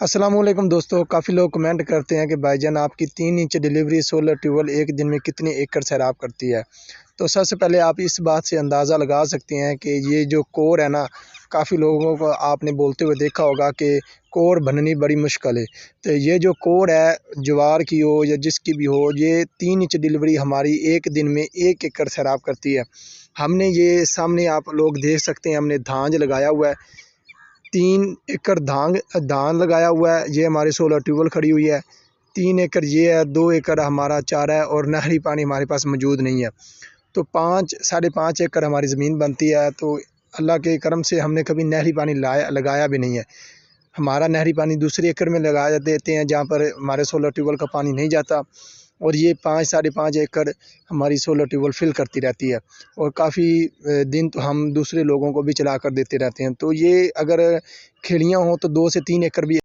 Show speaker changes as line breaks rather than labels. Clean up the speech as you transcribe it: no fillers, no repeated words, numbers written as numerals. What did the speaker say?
السلام علیکم دوستو، کافی لوگ کمنٹ کرتے ہیں کہ بھائی جان آپ کی 3 انچ ڈیلیوری سولر ٹیوبل ایک دن میں کتنے ایکڑ سیراب کرتی ہے۔ تو سب سے پہلے آپ اس بات سے اندازہ لگا سکتے ہیں کہ یہ جو کور ہے نا، کافی لوگوں کو آپ نے بولتے ہوئے دیکھا ہوگا کہ کور بننی بڑی مشکل ہے۔ تو یہ جو کور ہے، جوار کی ہو یا جس کی بھی ہو، یہ 3 انچ ڈیلیوری ہماری ایک دن میں 1 ایکڑ سیراب کرتی ہے۔ ہم نے یہ سامنے آپ لوگ دیکھ سکتے ہیں، ہم نے دھانج لگایا ہوا ہے، 3 ایکڑ دھان لگایا ہوا ہے۔ یہ ہماری سولر ٹیوبل کھڑی ہوئی ہے۔ 3 ایکڑ یہ ہے، 2 ایکڑ ہمارا چارہ ہے اور نہری پانی ہمارے پاس موجود نہیں ہے۔ تو 5.5 ایکڑ ہماری زمین بنتی ہے۔ تو اللہ کے کرم سے ہم نے کبھی نہری پانی لگایا بھی نہیں ہے۔ ہمارا نہری پانی دوسرے ایکڑ میں لگا دیتے ہیں جہاں پر ہمارے سولر ٹیوبل کا پانی نہیں جاتا، اور یہ 5.5 ایکڑ ہماری سولر ٹیوبل فل کرتی رہتی ہے، اور کافی دن تو ہم دوسرے لوگوں کو بھی چلا کر دیتے رہتے ہیں۔ تو یہ اگر کھیڑیاں ہوں تو 2 سے 3 ایکڑ بھی